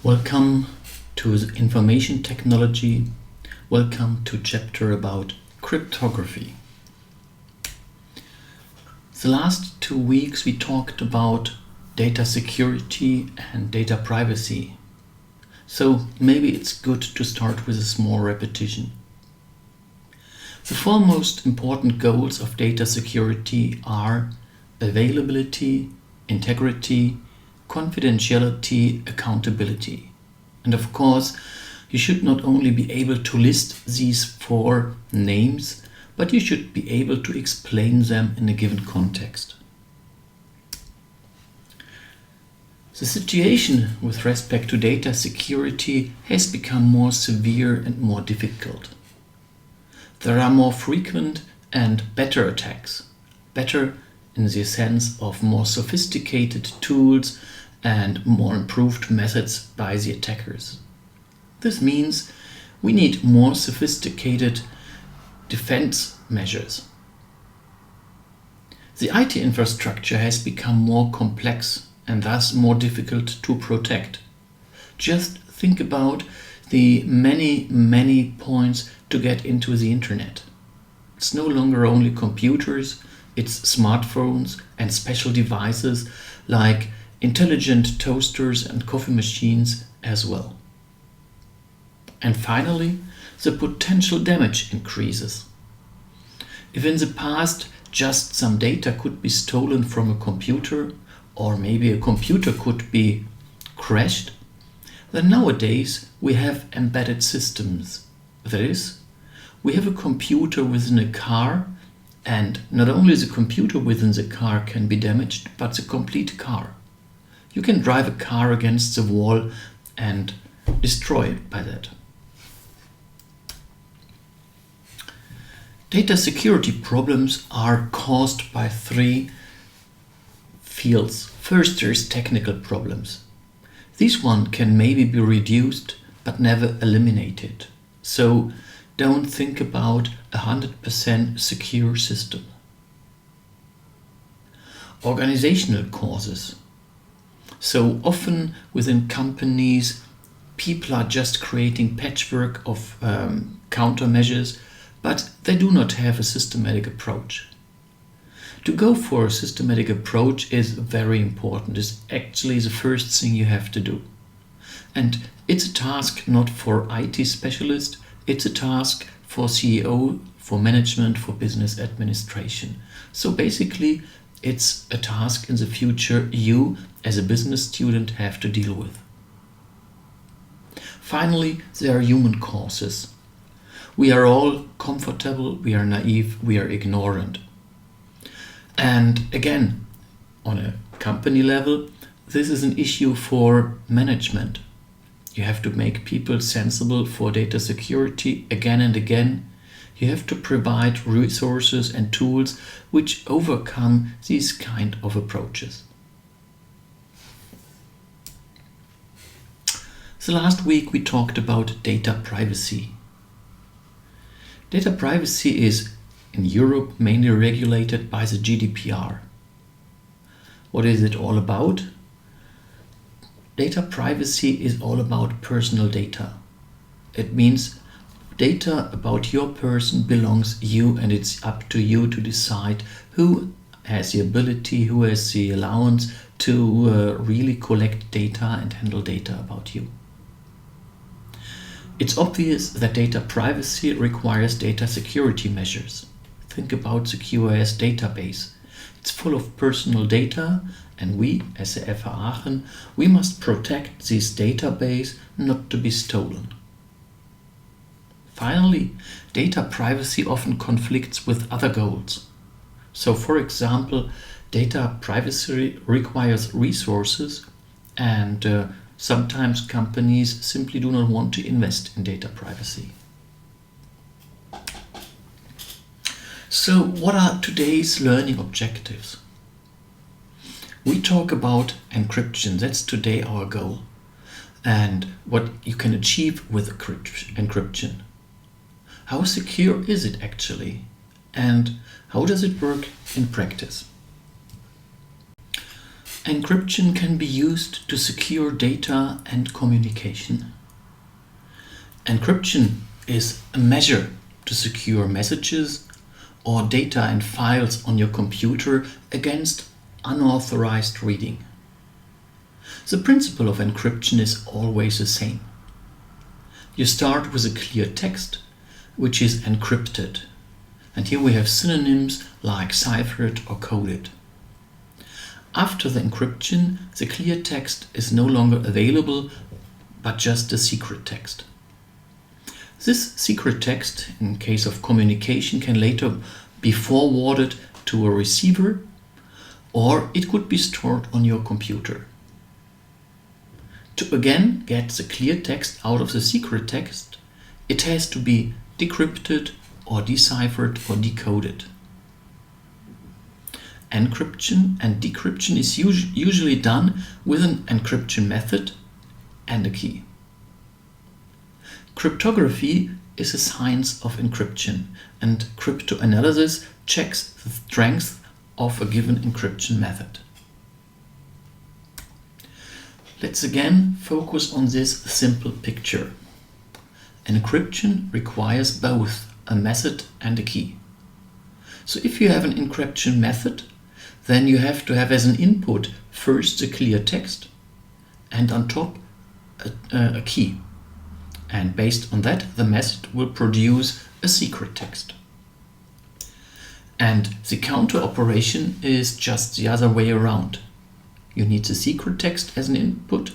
Welcome to the information technology. Welcome to chapter about cryptography. The last 2 weeks we talked about data security and data privacy. So maybe it's good to start with a small repetition. The four most important goals of data security are availability, integrity, confidentiality, accountability. And of course, you should not only be able to list these four names, but you should be able to explain them in a given context. The situation with respect to data security has become more severe and more difficult. There are more frequent and better attacks. Better in the sense of more sophisticated tools and more improved methods by the attackers. This means we need more sophisticated defense measures. The IT infrastructure has become more complex and thus more difficult to protect. Just think about the many points to get into the internet. It's no longer only computers, it's smartphones and special devices like intelligent toasters and coffee machines as well. And finally, the potential damage increases. If in the past just some data could be stolen from a computer, or maybe a computer could be crashed, then nowadays we have embedded systems. That is, we have a computer within a car, and not only the computer within the car can be damaged, but the complete car. You can drive a car against the wall and destroy it by that. Data security problems are caused by three fields. First, there is technical problems. This one can maybe be reduced but never eliminated. So don't think about 100% secure system. Organizational causes. So often within companies, people are just creating patchwork of countermeasures, but they do not have a systematic approach. To go for a systematic approach is very important. It's actually the first thing you have to do. And it's a task not for IT specialists, it's a task for CEO, for management, for business administration. So basically, it's a task in the future you, as a business student, have to deal with. Finally, there are human causes. We are all comfortable, we are naive, we are ignorant. And again, on a company level, this is an issue for management. You have to make people sensible for data security again and again. You have to provide resources and tools which overcome these kind of approaches. So last week we talked about data privacy. Data privacy is in Europe mainly regulated by the GDPR. What is it all about? Data privacy is all about personal data. It means data about your person belongs to you, and it's up to you to decide who has the ability, who has the allowance to really collect data and handle data about you. It's obvious that data privacy requires data security measures. Think about the QoS database. It's full of personal data, and we, as the FH Aachen, we must protect this database not to be stolen. Finally, data privacy often conflicts with other goals. So, for example, data privacy requires resources, and sometimes companies simply do not want to invest in data privacy. So, what are today's learning objectives? We talk about encryption. That's today our goal. And what you can achieve with encryption. How secure is it actually? And how does it work in practice? Encryption can be used to secure data and communication. Encryption is a measure to secure messages or data and files on your computer against unauthorized reading. The principle of encryption is always the same. You start with a clear text, which is encrypted. And here we have synonyms like ciphered or coded. After the encryption, the clear text is no longer available, but just a secret text. This secret text, in case of communication, can later be forwarded to a receiver, or it could be stored on your computer. To again get the clear text out of the secret text, it has to be decrypted or deciphered or decoded. Encryption and decryption is usually done with an encryption method and a key. Cryptography is a science of encryption, and cryptanalysis checks the strength of a given encryption method. Let's again focus on this simple picture. Encryption requires both a method and a key. So if you have an encryption method, then you have to have as an input first the clear text and on top a key. And based on that, the method will produce a secret text. And the counter operation is just the other way around. You need the secret text as an input,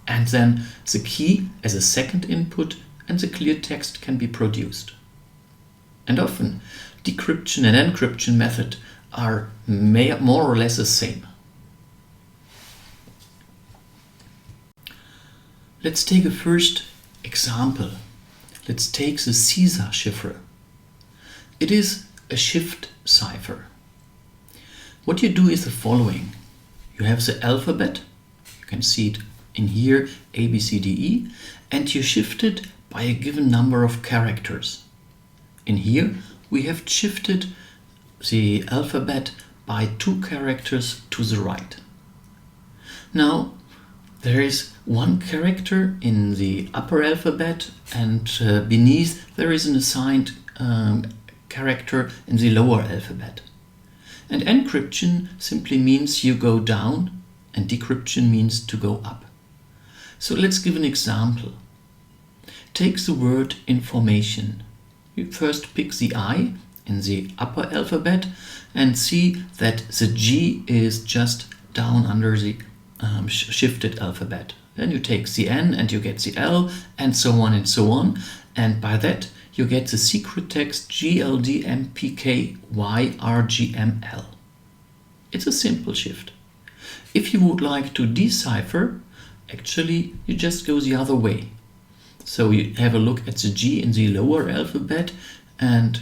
and then the key as a second input, and the clear text can be produced. And often, decryption and encryption method are more or less the same. Let's take a first example. Let's take the Caesar cipher. It is a shift cipher. What you do is the following. You have the alphabet, you can see it in here, A, B, C, D, E, and you shift it by a given number of characters. In here, we have shifted the alphabet by 2 characters to the right. Now, there is one character in the upper alphabet, and beneath there is an assigned character in the lower alphabet. And encryption simply means you go down, and decryption means to go up. So let's give an example. Take the word information. You first pick the I in the upper alphabet and see that the G is just down under the shifted alphabet. Then you take the N and you get the L, and so on and so on. And by that you get the secret text GLDMPKYRGML. It's a simple shift. If you would like to decipher, actually you just go the other way. So you have a look at the G in the lower alphabet, and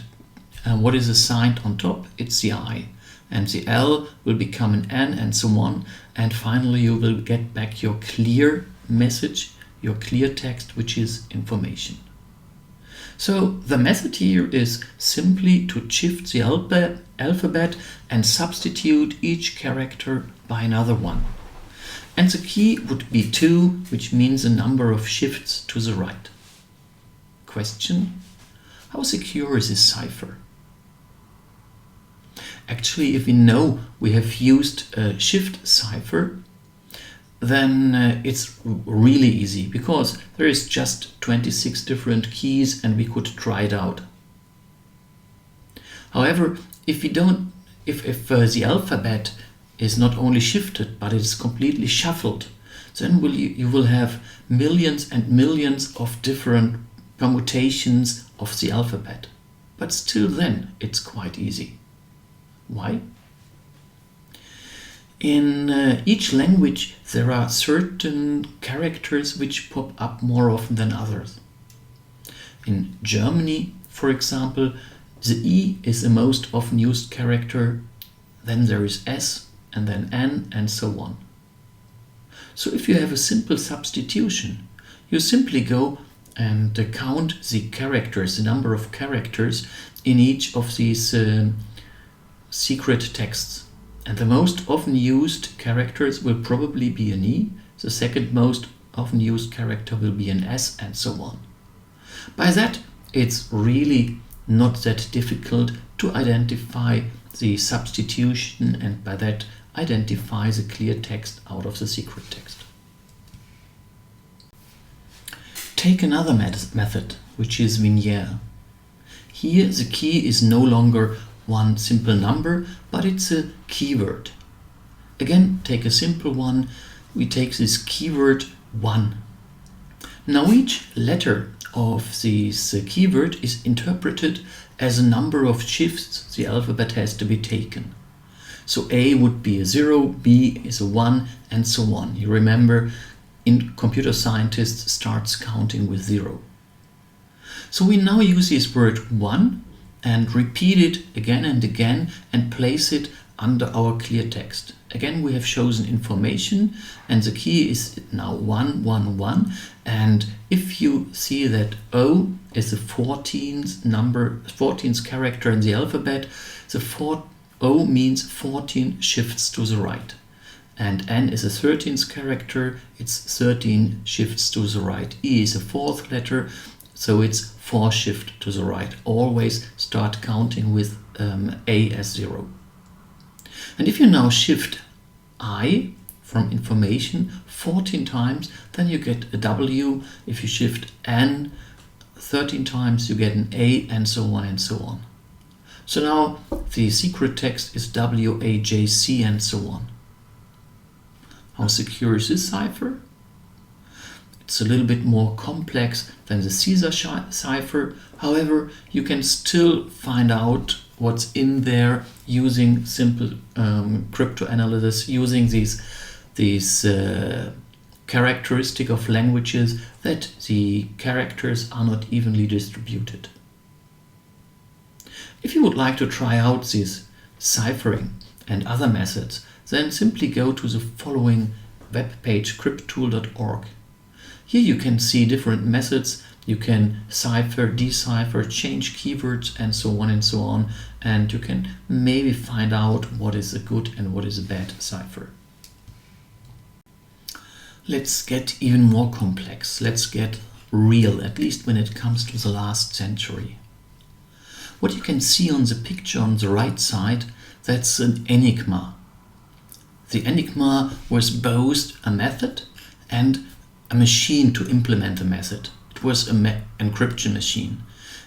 what is assigned on top? It's the I. And the L will become an N, and so on. And finally you will get back your clear message, your clear text, which is information. So the method here is simply to shift the alphabet and substitute each character by another one. And the key would be 2, which means a number of shifts to the right. Question: how secure is this cipher? Actually, if we know we have used a shift cipher, then it's really easy, because there is just 26 different keys and we could try it out. However, if the alphabet is not only shifted but it's completely shuffled, then you will have millions and millions of different permutations of the alphabet. But still then it's quite easy. Why? In each language there are certain characters which pop up more often than others. In Germany, for example, the E is the most often used character, then there is S, and then N, and so on. So if you have a simple substitution, you simply go and count the characters, the number of characters in each of these secret texts. And the most often used characters will probably be an E, the second most often used character will be an S, and so on. By that, it's really not that difficult to identify the substitution and by that identify the clear text out of the secret text. Take another method, which is Vignère. Here the key is no longer one simple number, but it's a keyword. Again, take a simple one. We take this keyword 1. Now each letter of this keyword is interpreted as a number of shifts the alphabet has to be taken. So A would be a 0, B is a 1, and so on. You remember, computer scientists starts counting with 0. So we now use this word 1 and repeat it again and again and place it under our clear text. Again, we have chosen information and the key is now 1, 1, 1. And if you see that O is the 14th character in the alphabet, O means 14 shifts to the right. And N is a 13th character, it's 13 shifts to the right. E is a 4th letter, so it's 4 shifts to the right. Always start counting with A as 0. And if you now shift I from information 14 times, then you get a W. If you shift N 13 times, you get an A, and so on and so on. So now the secret text is WAJC and so on. How secure is this cipher? It's a little bit more complex than the Caesar cipher. However, you can still find out what's in there using simple crypto analysis, using these characteristic of languages that the characters are not evenly distributed. If you would like to try out this ciphering and other methods, then simply go to the following web page, cryptool.org. Here you can see different methods. You can cipher, decipher, change keywords, and so on, and you can maybe find out what is a good and what is a bad cipher. Let's get even more complex. Let's get real, at least when it comes to the last century. What you can see on the picture on the right side, that's an Enigma. The Enigma was both a method and a machine to implement the method. It was an encryption machine.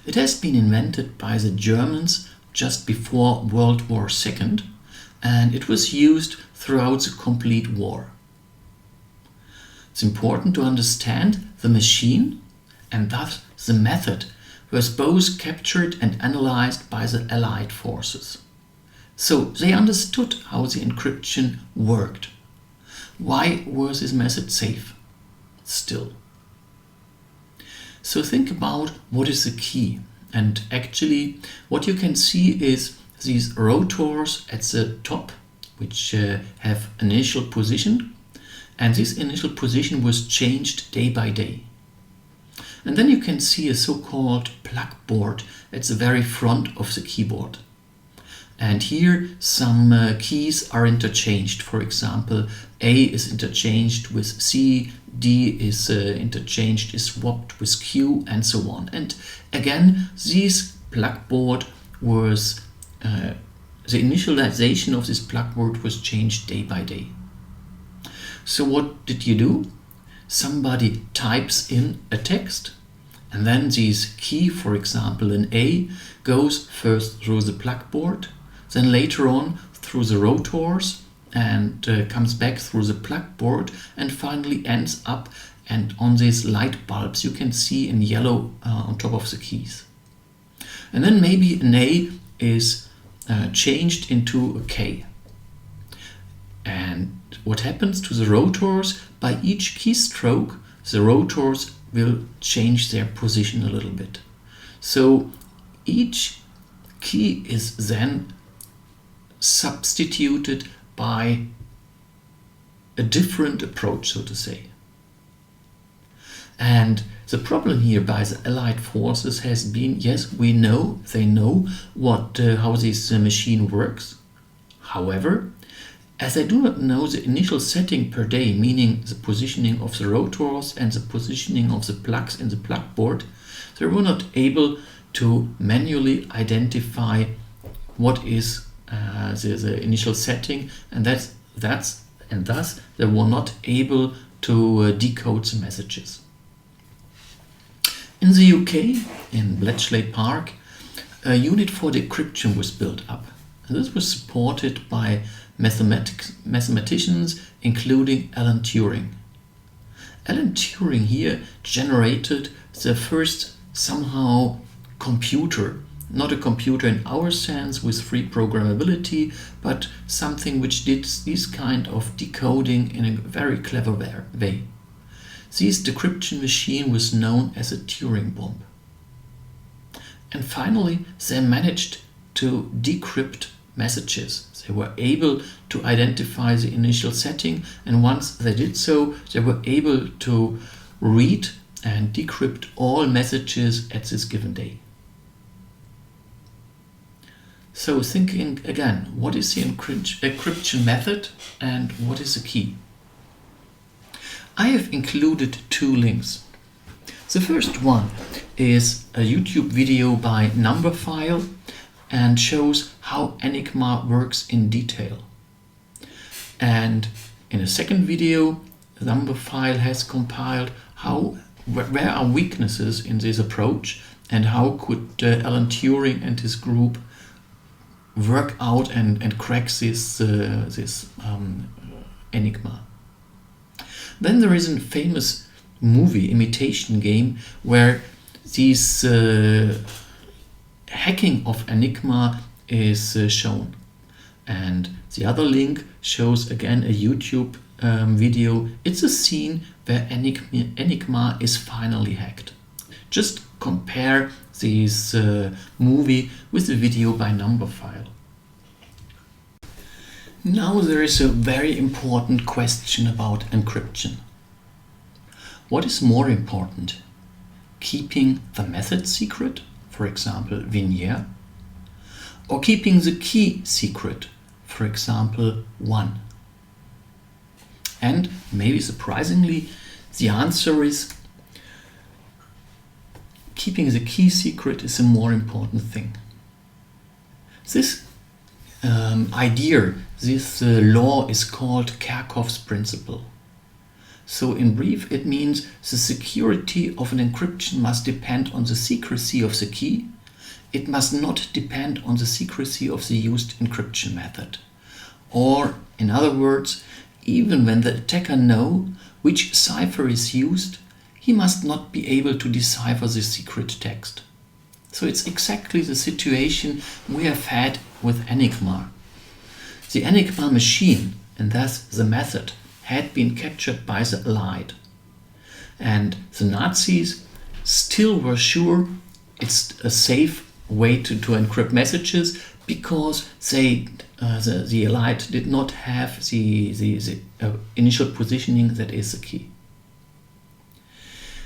It has been invented by the Germans just before World War II, and it was used throughout the complete war. It's important to understand the machine and thus the method was both captured and analyzed by the Allied forces. So they understood how the encryption worked. Why was this method safe? Still. So think about what is the key. And actually what you can see is these rotors at the top, which have initial position. And this initial position was changed day by day. And then you can see a so-called plug board at the very front of the keyboard. And here some keys are interchanged. For example, A is interchanged with C, D is interchanged, is swapped with Q, and so on. And again, this plug board was, the initialization of this plug board was changed day by day. So what did you do? Somebody types in a text, and then this key, for example an A, goes first through the plug board, then later on through the rotors, and comes back through the plug board, and finally ends up and on these light bulbs you can see in yellow on top of the keys. And then maybe an A is changed into a K. And what happens to the rotors? By each keystroke, the rotors will change their position a little bit. So each key is then substituted by a different approach, so to say. And the problem here by the Allied forces has been, yes, they know what how this machine works. However, As I do not know the initial setting per day, meaning the positioning of the rotors and the positioning of the plugs in the plug board, they were not able to manually identify what is the initial setting, and thus they were not able to decode the messages. In the UK, in Bletchley Park, a unit for decryption was built up. And this was supported by mathematicians, including Alan Turing. Alan Turing here generated the first somehow computer, not a computer in our sense with free programmability, but something which did this kind of decoding in a very clever way. This decryption machine was known as a Turing bomb. And finally, they managed to decrypt messages. They were able to identify the initial setting, and once they did so, they were able to read and decrypt all messages at this given day. So thinking again, what is the encryption method and what is the key? I have included two links. The first one is a YouTube video by Numberphile and shows how Enigma works in detail. And in a second video, Numberphile has compiled where are weaknesses in this approach and how could Alan Turing and his group work out and crack this Enigma. Then there is a famous movie imitation game where this hacking of Enigma is shown. And the other link shows again a YouTube video. It's a scene where Enigma is finally hacked. Just compare this movie with the video by Numberphile. Now there is a very important question about encryption. What is more important? Keeping the method secret, for example Vignère, or keeping the key secret, for example 1? And maybe surprisingly, the answer is keeping the key secret is a more important thing. This idea, this law is called Kerckhoff's principle. So in brief, it means the security of an encryption must depend on the secrecy of the key. It must not depend on the secrecy of the used encryption method. Or, in other words, even when the attacker knows which cipher is used, he must not be able to decipher the secret text. So it's exactly the situation we have had with Enigma. The Enigma machine, and thus the method, had been captured by the Allied. And the Nazis still were sure it's a safe way to encrypt messages because the Allied did not have the initial positioning that is the key.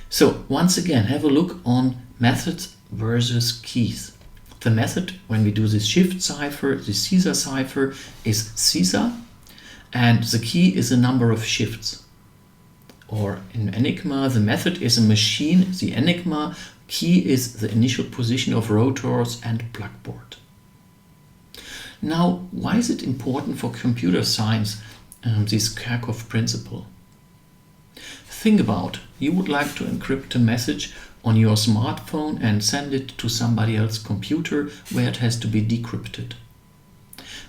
So once again, have a look on methods versus keys. The method, when we do the shift cipher, the Caesar cipher, is Caesar, and the key is a number of shifts. Or in Enigma, the method is a machine, the Enigma key is the initial position of rotors and plug board. Now, why is it important for computer science, this Kerckhoff principle? Think about, you would like to encrypt a message on your smartphone and send it to somebody else's computer where it has to be decrypted.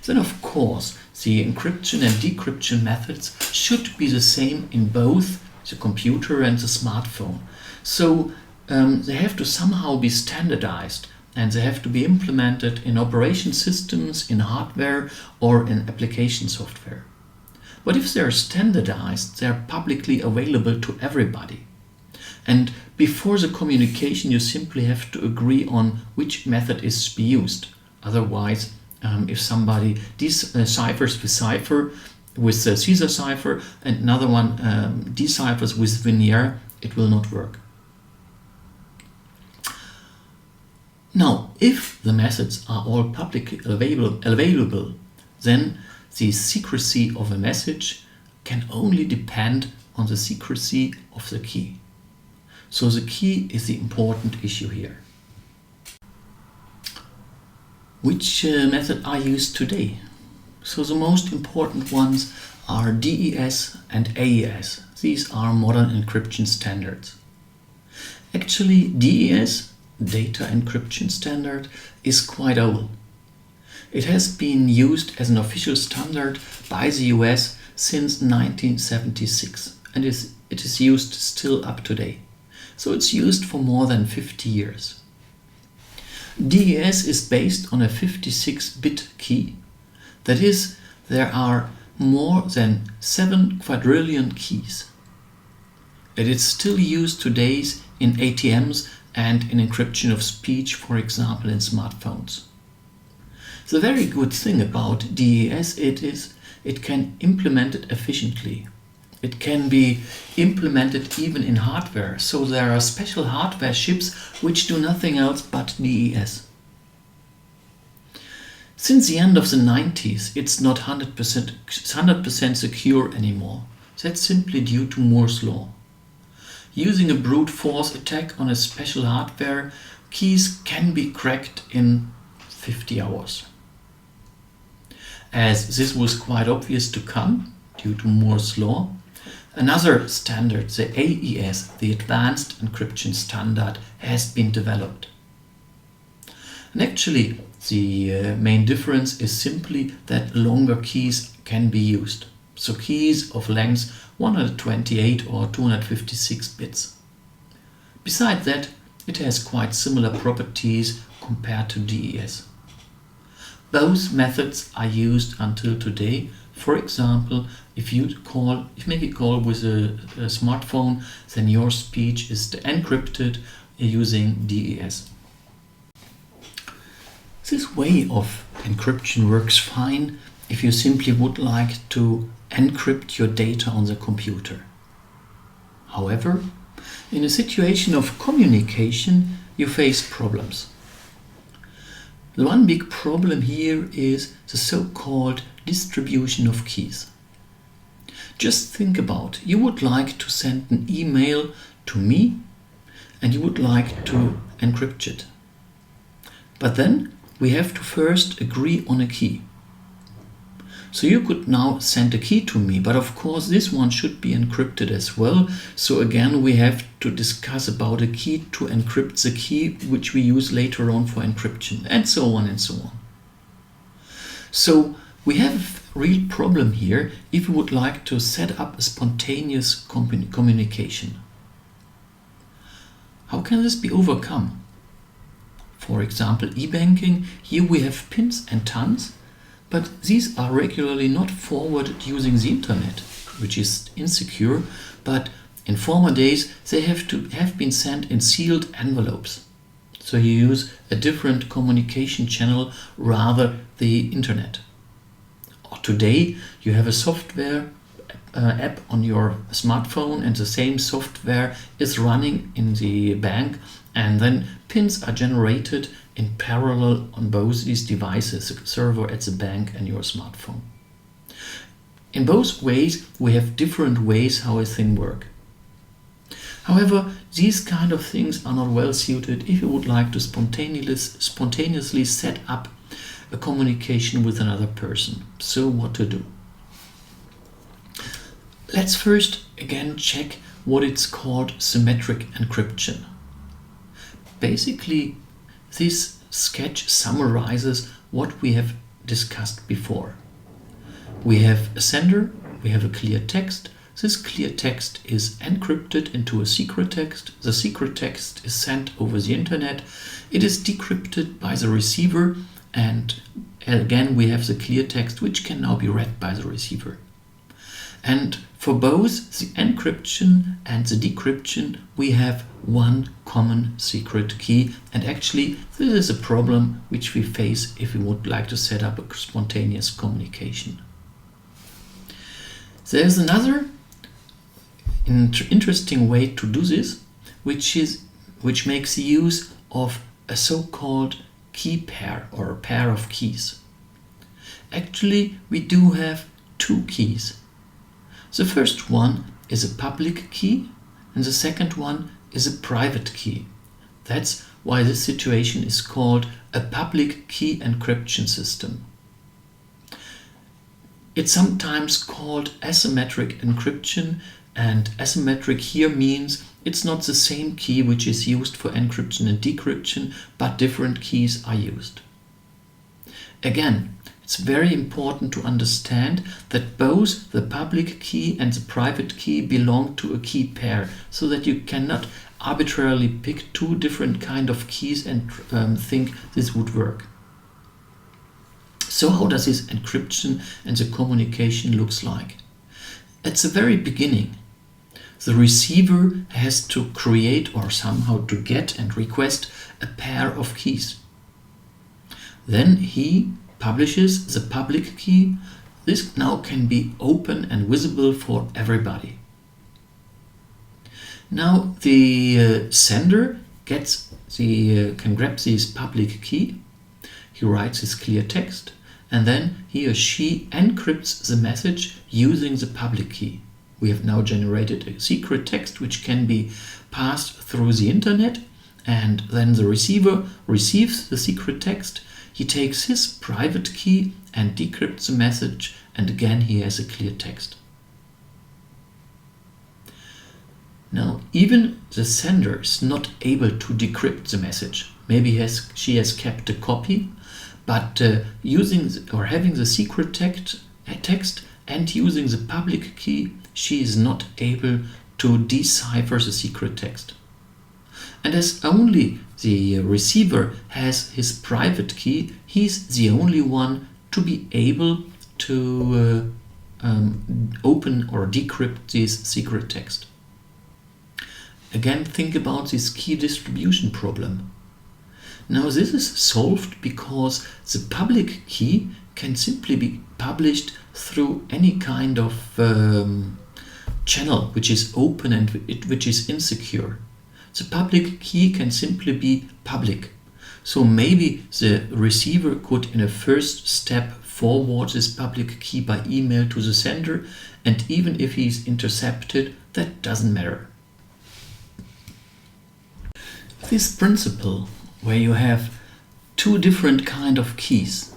Then of course the encryption and decryption methods should be the same in both the computer and the smartphone. So they have to somehow be standardized and they have to be implemented in operation systems, in hardware or in application software. But if they're standardized, they're publicly available to everybody. And before the communication, you simply have to agree on which method is to be used. Otherwise, if somebody deciphers the cipher with the Caesar cipher and another one deciphers with Vignère, it will not work. Now, if the methods are all publicly available, then the secrecy of a message can only depend on the secrecy of the key. So the key is the important issue here. Which method are used today? So the most important ones are DES and AES. These are modern encryption standards. Actually, DES, Data Encryption Standard, is quite old. It has been used as an official standard by the US since 1976 and it is used still up to date. So it's used for more than 50 years. DES is based on a 56-bit key. That is, there are more than 7 quadrillion keys. It is still used today in ATMs and in encryption of speech, for example, in smartphones. The very good thing about DES is it can implement it efficiently. It can be implemented even in hardware, so there are special hardware chips which do nothing else but DES. Since the end of the 90s, it's not 100% secure anymore. That's simply due to Moore's law. Using a brute force attack on a special hardware, keys can be cracked in 50 hours. As this was quite obvious to come due to Moore's law, another standard, the AES, the Advanced Encryption Standard, has been developed. And actually, the main difference is simply that longer keys can be used. So keys of length 128 or 256 bits. Besides that, it has quite similar properties compared to DES. Both methods are used until today. For example, if you make a call with a smartphone, then your speech is encrypted using DES. This way of encryption works fine if you simply would like to encrypt your data on the computer. However, in a situation of communication, you face problems. The one big problem here is the so-called distribution of keys. Just think about, you would like to send an email to me and you would like to encrypt it. But then we have to first agree on a key. So you could now send a key to me, but of course this one should be encrypted as well. So again, we have to discuss about a key to encrypt the key which we use later on for encryption, and so on and so on. So we have a real problem here if we would like to set up a spontaneous communication. How can this be overcome? For example, e-banking, here we have pins and tons, but these are regularly not forwarded using the internet, which is insecure, but in former days they have been sent in sealed envelopes. So you use a different communication channel rather the internet. Or today you have a software app on your smartphone and the same software is running in the bank, and then pins are generated in parallel on both these devices, the server at the bank and your smartphone. In both ways we have different ways how a thing works. However, these kind of things are not well suited if you would like to spontaneously set up a communication with another person. So what to do? Let's first again check what it's called symmetric encryption. Basically, this sketch summarizes what we have discussed before. We have a sender, we have a clear text. This clear text is encrypted into a secret text. The secret text is sent over the internet. It is decrypted by the receiver, and again we have the clear text which can now be read by the receiver. And for both the encryption and the decryption we have one common secret key, and actually this is a problem which we face if we would like to set up a spontaneous communication. There's another interesting way to do this, which makes use of a so-called key pair or a pair of keys. Actually, we do have two keys. The first one is a public key and the second one is a private key. That's why this situation is called a public key encryption system. It's sometimes called asymmetric encryption, and asymmetric here means it's not the same key which is used for encryption and decryption, but different keys are used. Again, it's very important to understand that both the public key and the private key belong to a key pair, so that you cannot arbitrarily pick two different kind of keys and think this would work. So how does this encryption and the communication looks like? At the very beginning, the receiver has to create or somehow to get and request a pair of keys. Then he publishes the public key. This now can be open and visible for everybody. Now the sender can grab this public key, he writes his clear text, and then he or she encrypts the message using the public key. We have now generated a secret text which can be passed through the internet, and then the receiver receives the secret text. He takes his private key and decrypts the message, and again he has a clear text. Now, even the sender is not able to decrypt the message. Maybe she has kept a copy, but having the secret text and using the public key, she is not able to decipher the secret text. And as only the receiver has his private key, he's the only one to be able to open or decrypt this secret text. Again, think about this key distribution problem. Now this is solved because the public key can simply be published through any kind of channel which is open and which is insecure. The public key can simply be public. So maybe the receiver could in a first step forward this public key by email to the sender, and even if he's intercepted, that doesn't matter. This principle where you have two different kind of keys,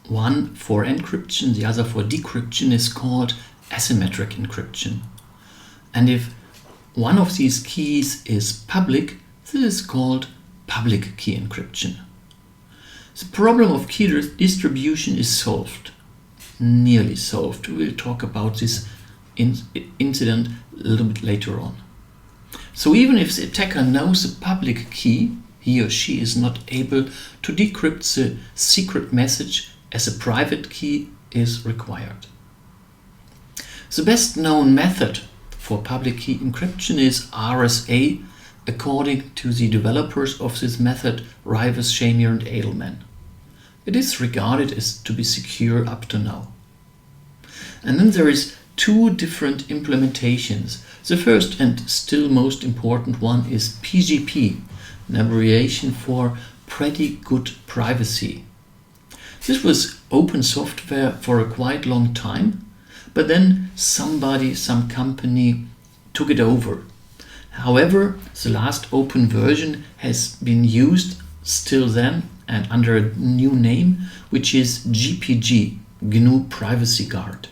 one for encryption, the other for decryption, is called asymmetric encryption. And if one of these keys is public, this is called public key encryption. The problem of key distribution is solved, nearly solved. We'll talk about this incident a little bit later on. So even if the attacker knows the public key, he or she is not able to decrypt the secret message, as a private key is required. The best known method for public key encryption is RSA, according to the developers of this method, Rivas, Shamier and Edelman. It is regarded as to be secure up to now. And then there is two different implementations. The first and still most important one is PGP, an abbreviation for Pretty Good Privacy. This was open software for a quite long time, but then some company took it over. However, the last open version has been used still then and under a new name, which is GPG, GNU Privacy Guard.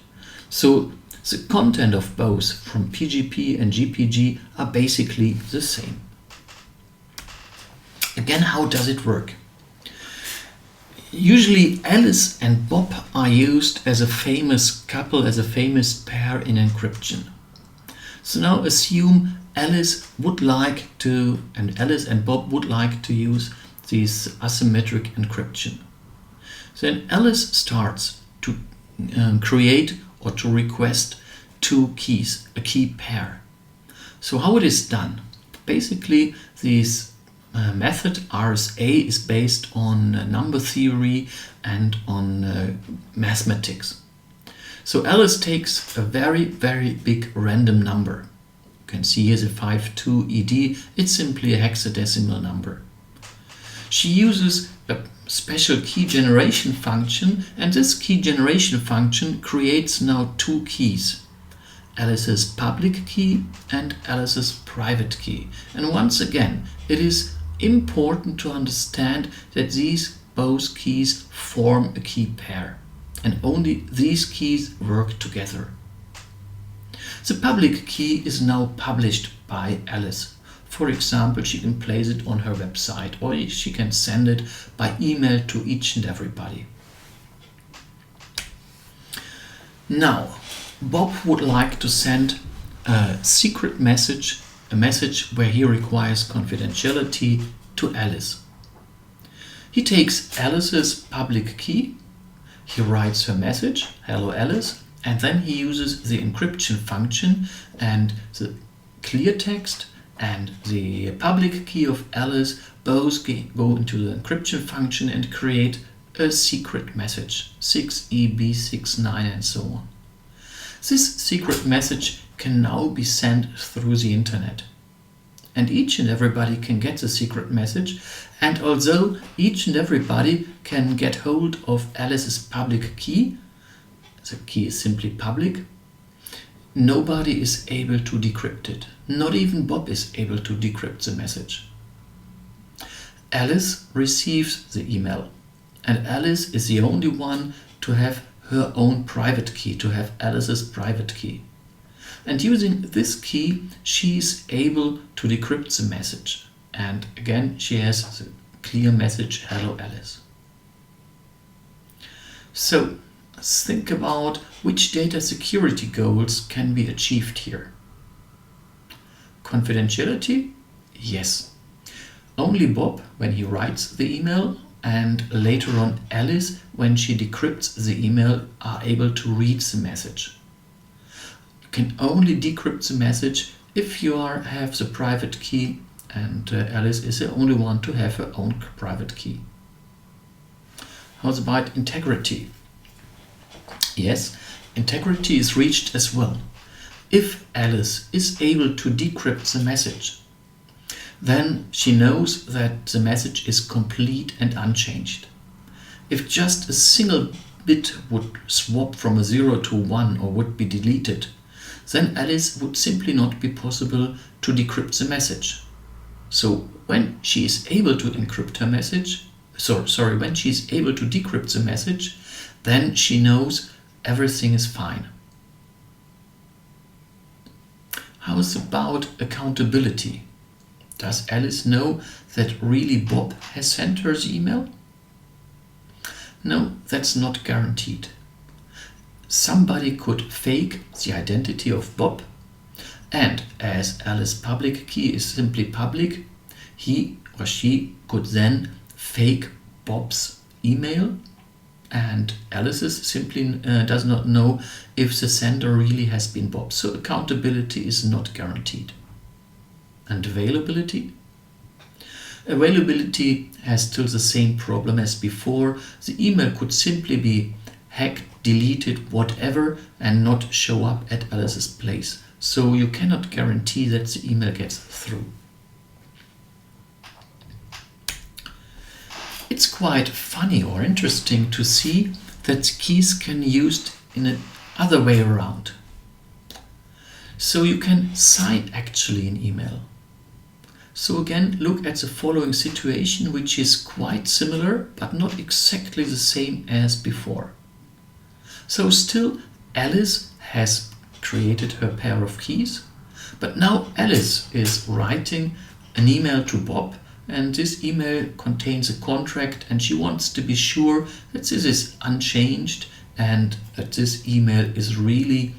So the content of both from PGP and GPG are basically the same. Again, how does it work? Usually Alice and Bob are used as a famous couple, as a famous pair in encryption. So now assume Alice and Bob would like to use this asymmetric encryption. Then Alice starts to create or to request two keys, a key pair. So how it is done? Basically, this method RSA is based on number theory and on mathematics. So Alice takes a very, very big random number. You can see here's a 52ED. It's simply a hexadecimal number. She uses a special key generation function, and this key generation function creates now two keys. Alice's public key and Alice's private key. And once again, it is important to understand that these both keys form a key pair, and only these keys work together. The public key is now published by Alice. For example, she can place it on her website, or she can send it by email to each and everybody. Now, Bob would like to send a secret message, a message where he requires confidentiality, to Alice. He takes Alice's public key, he writes her message, "Hello Alice," and then he uses the encryption function, and the clear text and the public key of Alice both go into the encryption function and create a secret message, 6EB69 and so on. This secret message can now be sent through the internet. And each and everybody can get the secret message, and although each and everybody can get hold of Alice's public key, the key is simply public, nobody is able to decrypt it. Not even Bob is able to decrypt the message. Alice receives the email, and Alice is the only one to have her own private key, to have Alice's private key. And using this key, she is able to decrypt the message. And again, she has the clear message, "Hello Alice." So let's think about which data security goals can be achieved here. Confidentiality? Yes. Only Bob, when he writes the email, and later on Alice, when she decrypts the email, are able to read the message. You can only decrypt the message if you have the private key, and Alice is the only one to have her own private key. How's about integrity? Yes, integrity is reached as well. If Alice is able to decrypt the message, then she knows that the message is complete and unchanged. If just a single bit would swap from a 0 to 1 or would be deleted, then Alice would simply not be possible to decrypt the message. So when she is able to encrypt her message, when she is able to decrypt the message, then she knows everything is fine. How's about accountability? Does Alice know that really Bob has sent her the email? No, that's not guaranteed. Somebody could fake the identity of Bob, and as Alice's public key is simply public, he or she could then fake Bob's email, and Alice's simply does not know if the sender really has been Bob. So accountability is not guaranteed. And availability? Availability has still the same problem as before. The email could simply be hacked, deleted, whatever, and not show up at Alice's place. So you cannot guarantee that the email gets through. It's quite funny or interesting to see that keys can be used in an other way around. So you can sign actually an email. So again, look at the following situation, which is quite similar, but not exactly the same as before. So still, Alice has created her pair of keys, but now Alice is writing an email to Bob, and this email contains a contract, and she wants to be sure that this is unchanged and that this email is really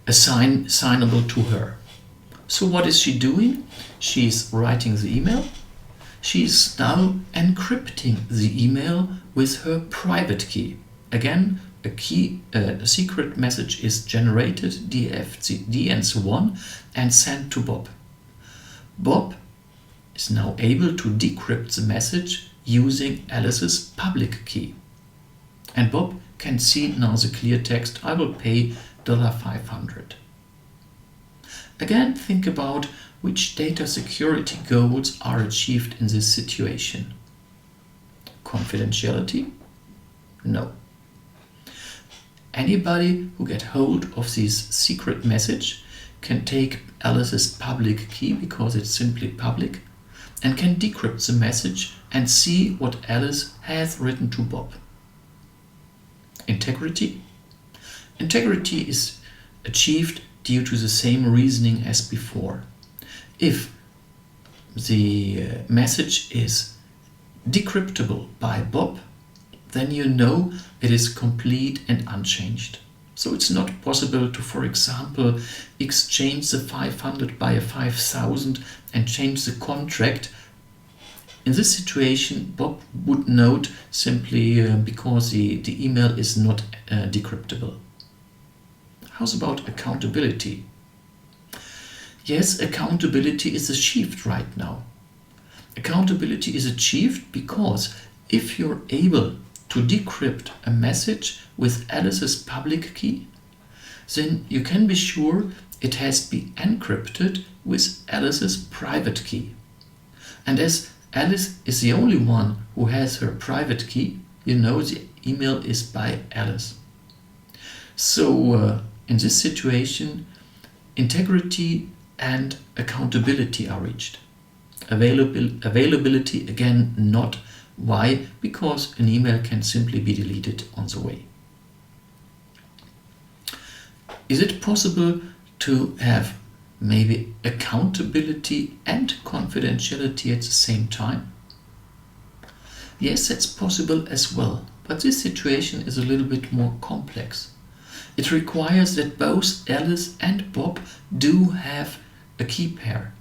signable to her. So what is she doing? She's writing the email. She's now encrypting the email with her private key. Again, a secret message is generated, DFCD and so on, and sent to Bob. Bob is now able to decrypt the message using Alice's public key. And Bob can see now the clear text, "I will pay $500. Again, think about which data security goals are achieved in this situation. confidentiality? No. Anybody who gets hold of this secret message can take Alice's public key, because it's simply public, and can decrypt the message and see what Alice has written to Bob. Integrity? Integrity is achieved due to the same reasoning as before. If the message is decryptable by Bob, then you know it is complete and unchanged. So it's not possible to, for example, exchange the 500 by a 5,000 and change the contract. In this situation, Bob would note simply because the email is not decryptable. How's about accountability? Yes, accountability is achieved right now. Accountability is achieved because if you're able to decrypt a message with Alice's public key, then you can be sure it has been encrypted with Alice's private key. And as Alice is the only one who has her private key, you know the email is by Alice. So in this situation, integrity and accountability are reached. Availability again not. Why? Because an email can simply be deleted on the way. Is it possible to have maybe accountability and confidentiality at the same time? Yes, that's possible as well, but this situation is a little bit more complex. It requires that both Alice and Bob do have a key pair.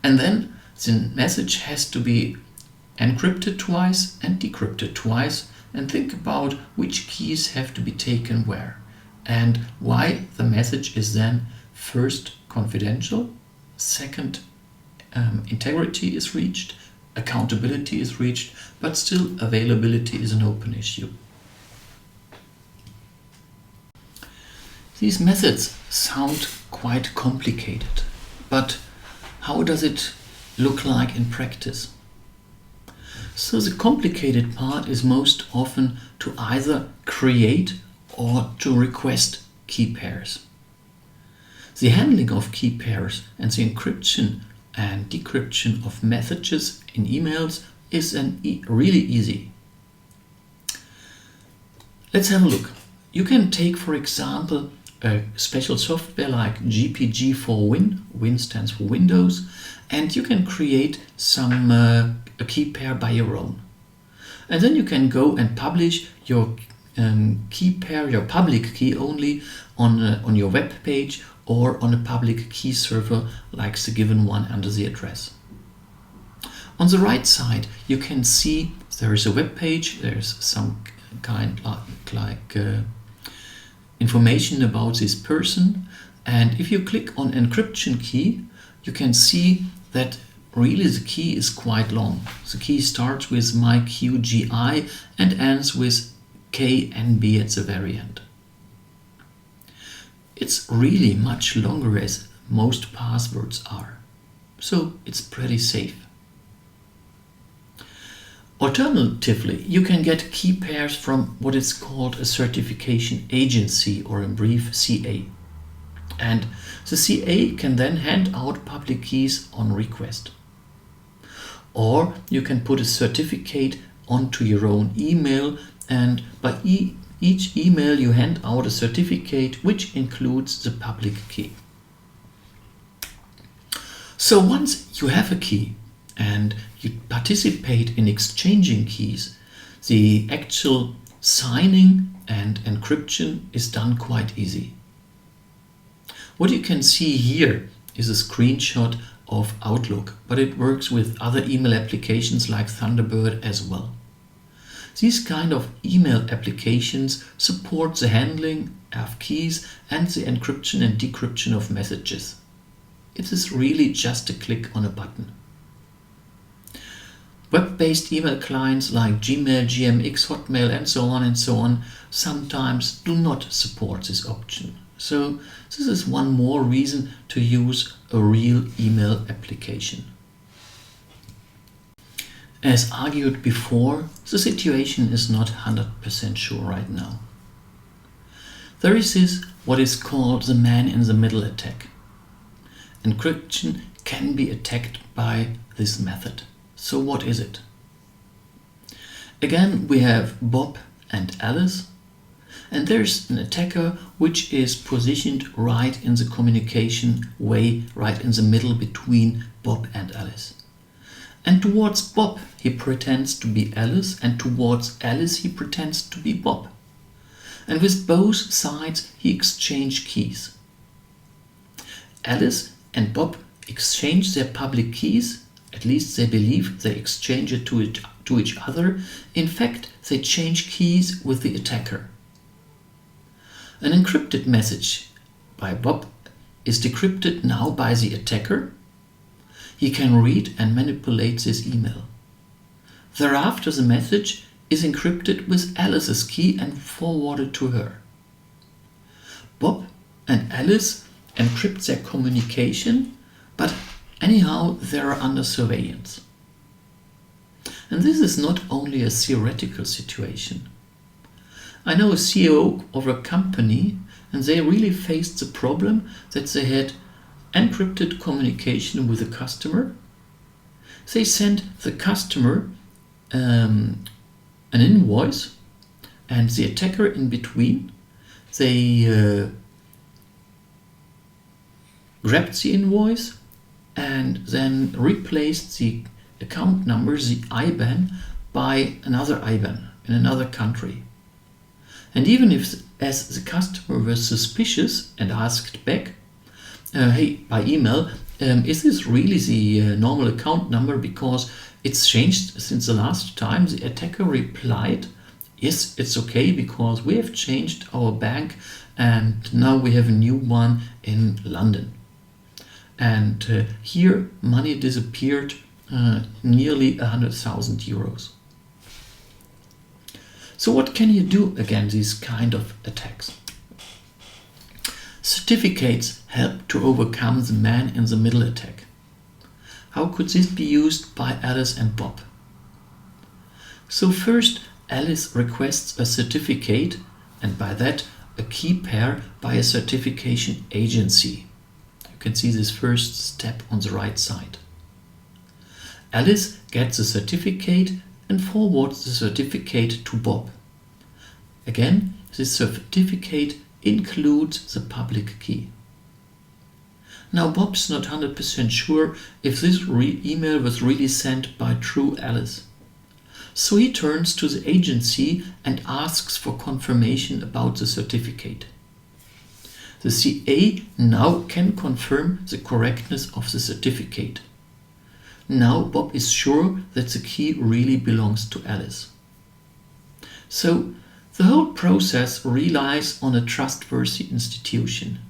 And then the message has to be encrypted twice and decrypted twice, and think about which keys have to be taken where and why the message is then first confidential, second integrity is reached, accountability is reached, but still availability is an open issue. These methods sound quite complicated, but how does it look like in practice? So the complicated part is most often to either create or to request key pairs. The handling of key pairs and the encryption and decryption of messages in emails is really easy. Let's have a look. You can take, for example, a special software like GPG for Win. Win stands for Windows, and you can create a key pair by your own. And then you can go and publish your key pair, your public key only on your web page or on a public key server like the given one under the address. On the right side you can see there is a web page, there's some kind like information about this person, and if you click on encryption key you can see that really the key is quite long. The key starts with myQGI and ends with KNB at the very end. It's really much longer as most passwords are, so it's pretty safe. Alternatively, you can get key pairs from what is called a certification agency, or in brief CA. And the CA can then hand out public keys on request. Or you can put a certificate onto your own email, and by each email you hand out a certificate which includes the public key. So once you have a key and you participate in exchanging keys, the actual signing and encryption is done quite easy. What you can see here is a screenshot of Outlook, but it works with other email applications like Thunderbird as well. These kind of email applications support the handling of keys and the encryption and decryption of messages. It is really just a click on a button. Web-based email clients like Gmail, GMX, Hotmail and so on sometimes do not support this option. So this is one more reason to use a real email application. As argued before, the situation is not 100% sure right now. There is this, what is called the man-in-the-middle attack. Encryption can be attacked by this method. So what is it? Again, we have Bob and Alice, and there's an attacker which is positioned right in the communication way, right in the middle between Bob and Alice. And towards Bob he pretends to be Alice, and towards Alice he pretends to be Bob. And with both sides he exchanges keys. Alice and Bob exchange their public keys, at least they believe they exchange it to each other. In fact, they change keys with the attacker. An encrypted message by Bob is decrypted now by the attacker. He can read and manipulate this email. Thereafter, the message is encrypted with Alice's key and forwarded to her. Bob and Alice encrypt their communication, but anyhow they are under surveillance. And this is not only a theoretical situation. I know a CEO of a company, and they really faced the problem that they had encrypted communication with the customer. They sent the customer an invoice, and the attacker in between, they grabbed the invoice and then replaced the account number, the IBAN, by another IBAN in another country. And even if, as the customer was suspicious and asked back, hey, by email, is this really the normal account number because it's changed since the last time? The attacker replied, yes, it's okay because we have changed our bank and now we have a new one in London. And here money disappeared, nearly 100,000 euros. So what can you do against these kind of attacks? Certificates help to overcome the man-in-the-middle attack. How could this be used by Alice and Bob? So first, Alice requests a certificate, and by that a key pair by a certification agency. You can see this first step on the right side. Alice gets the certificate and forwards the certificate to Bob. Again, this certificate includes the public key. Now Bob's not 100% sure if this email was really sent by true Alice. So he turns to the agency and asks for confirmation about the certificate. The CA now can confirm the correctness of the certificate. Now Bob is sure that the key really belongs to Alice. So the whole process relies on a trustworthy institution.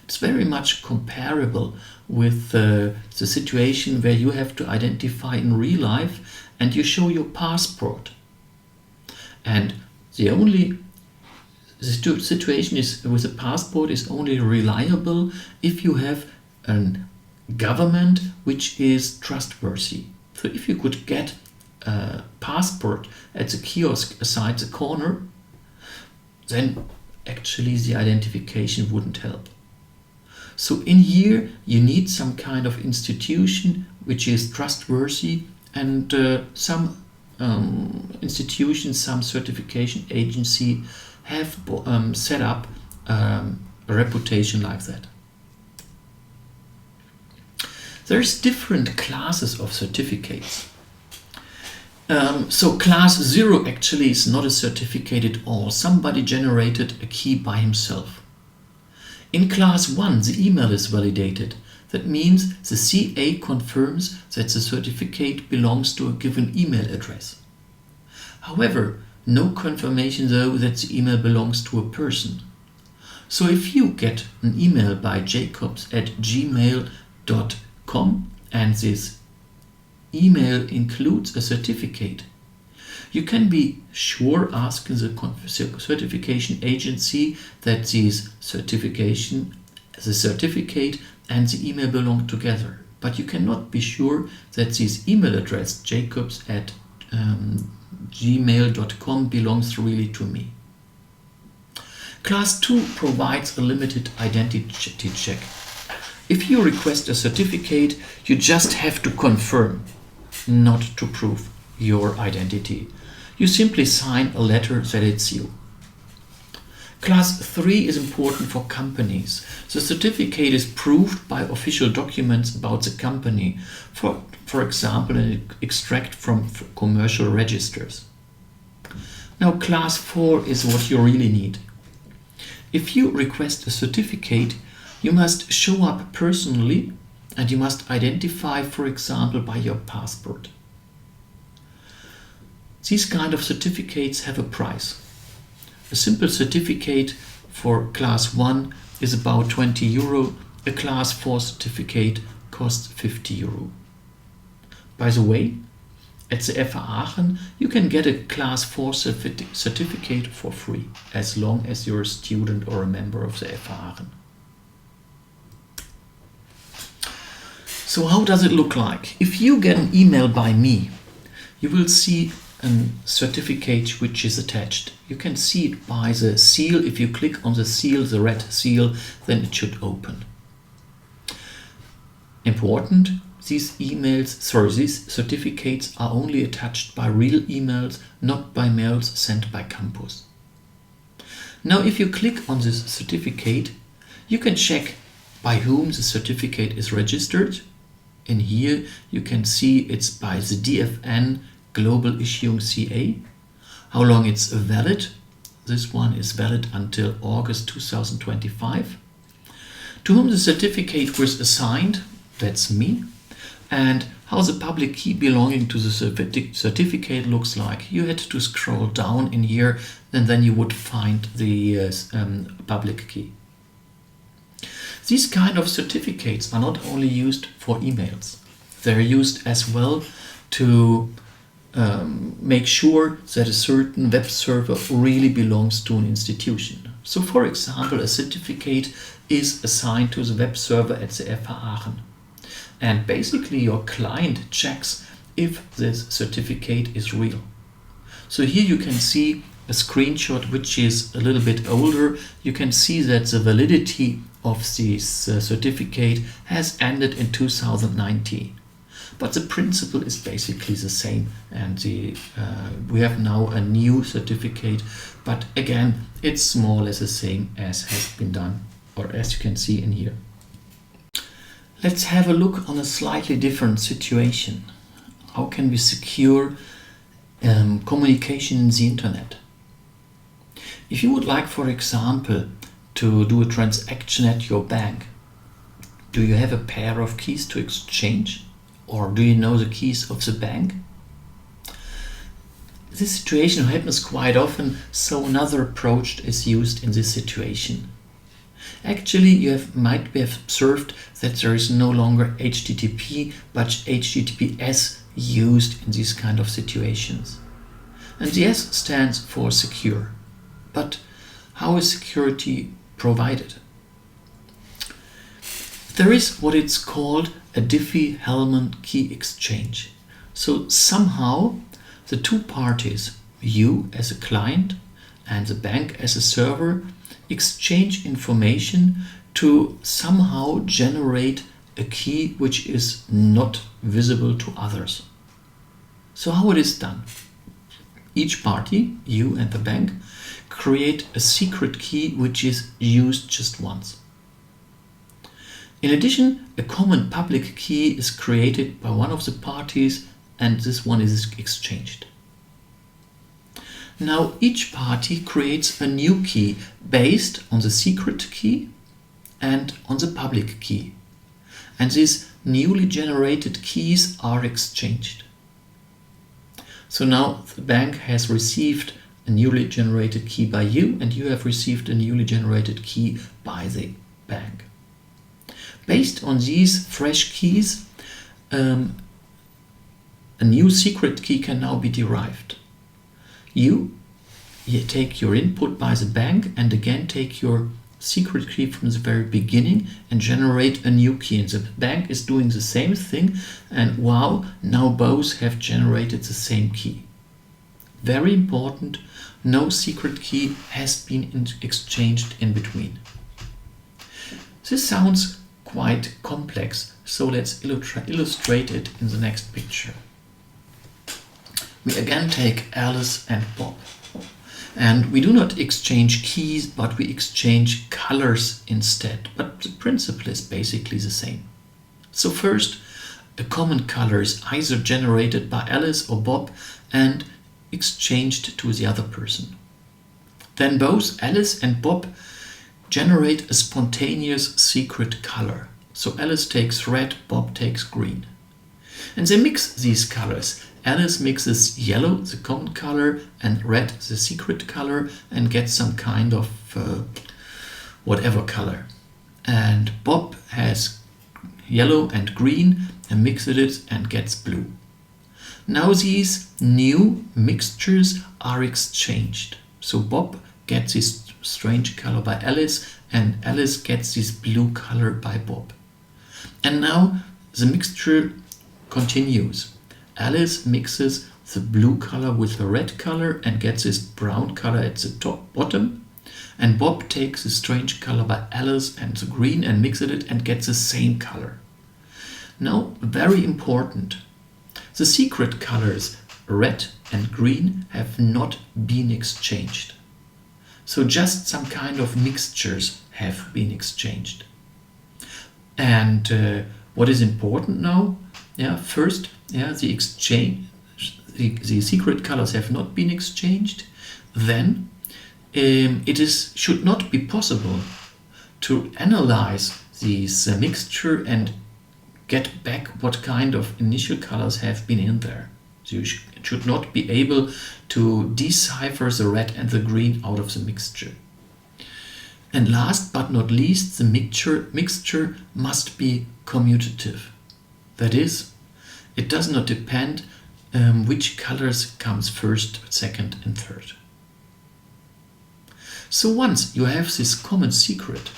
It's very much comparable with the situation where you have to identify in real life and you show your passport. And the situation is with a passport is only reliable if you have a government which is trustworthy. So if you could get a passport at the kiosk aside the corner, then actually the identification wouldn't help. So in here you need some kind of institution which is trustworthy, and some institutions, some certification agency have set up a reputation like that. There's different classes of certificates. So class 0 actually is not a certificate at all. Somebody generated a key by himself. In class 1, the email is validated. That means the CA confirms that the certificate belongs to a given email address. However, no confirmation though that the email belongs to a person. So if you get an email by jacobs@gmail.com and this email includes a certificate, you can be sure asking the certification agency that the certificate and the email belong together. but you cannot be sure that this email address jacobs@gmail.com belongs really to me. Class 2 provides a limited identity check. If you request a certificate, you just have to confirm, not to prove your identity. You simply sign a letter that it's you. Class 3 is important for companies. The certificate is proved by official documents about the company, for example, an extract from commercial registers. Now, Class 4 is what you really need. If you request a certificate, you must show up personally and you must identify, for example, by your passport. These kind of certificates have a price. A simple certificate for Class 1 is about 20 euro. A Class 4 certificate costs 50 euro. By the way, at the FH Aachen, you can get a Class 4 certificate for free, as long as you're a student or a member of the FH Aachen. So how does it look like? If you get an email by me, you will see a certificate which is attached. You can see it by the seal. If you click on the seal, the red seal, then it should open. Important, these certificates are only attached by real emails, not by mails sent by campus. Now, if you click on this certificate, you can check by whom the certificate is registered. In here, you can see it's by the DFN Global Issuing CA. How long it's valid? This one is valid until August 2025. To whom the certificate was assigned, that's me. And how the public key belonging to the certificate looks like. You had to scroll down in here and then you would find the public key. These kind of certificates are not only used for emails. They're used as well to make sure that a certain web server really belongs to an institution. So for example, a certificate is assigned to the web server at the FH Aachen. And basically your client checks if this certificate is real. So here you can see a screenshot which is a little bit older. You can see that the validity of this certificate has ended in 2019. But the principle is basically the same, and we have now a new certificate, but again, it's more or less the same as has been done, or as you can see in here. Let's have a look on a slightly different situation. How can we secure communication in the internet? If you would like, for example, to do a transaction at your bank, do you have a pair of keys to exchange? Or do you know the keys of the bank? This situation happens quite often, so another approach is used in this situation. Actually, you might have observed that there is no longer HTTP, but HTTPS used in these kind of situations. And the S stands for secure. But how is security provided? There is what it's called a Diffie-Hellman key exchange. So somehow the two parties, you as a client and the bank as a server, exchange information to somehow generate a key which is not visible to others. So how it is done? Each party, you and the bank, create a secret key which is used just once. In addition, a common public key is created by one of the parties and this one is exchanged. Now each party creates a new key based on the secret key and on the public key. And these newly generated keys are exchanged. So now the bank has received a newly generated key by you and you have received a newly generated key by the bank. Based on these fresh keys, a new secret key can now be derived. You take your input by the bank and again take your secret key from the very beginning and generate a new key. And the bank is doing the same thing, and wow, now both have generated the same key. Very important, no secret key has been exchanged in between. This sounds quite complex, so let's illustrate it in the next picture. We again take Alice and Bob. And we do not exchange keys, but we exchange colors instead. But the principle is basically the same. So first, a common color is either generated by Alice or Bob and exchanged to the other person. Then both Alice and Bob generate a spontaneous secret color. So Alice takes red, Bob takes green. And they mix these colors. Alice mixes yellow, the common color, and red, the secret color, and gets some kind of whatever color. And Bob has yellow and green and mixes it and gets blue. Now these new mixtures are exchanged. So Bob gets this strange color by Alice, and Alice gets this blue color by Bob. And now the mixture continues. Alice mixes the blue color with the red color and gets this brown color at the bottom. And Bob takes the strange color by Alice and the green and mixes it and gets the same color. Now, very important, the secret colors red and green have not been exchanged. So just some kind of mixtures have been exchanged. And what is important now? First, the exchange, the secret colors have not been exchanged. Then should not be possible to analyze this mixture and get back what kind of initial colors have been in there. So you should not be able to decipher the red and the green out of the mixture. And last but not least, the mixture must be commutative. That is, it does not depend which colors comes first, second and third. So once you have this common secret,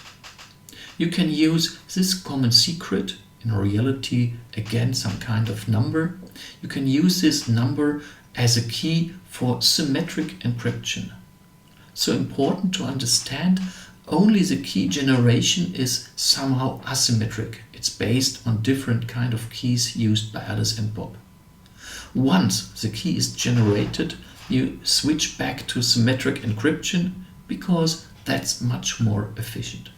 you can use this common secret, in reality again some kind of number. You can use this number as a key for symmetric encryption. So important to understand, only the key generation is somehow asymmetric. It's based on different kind of keys used by Alice and Bob. Once the key is generated, you switch back to symmetric encryption because that's much more efficient.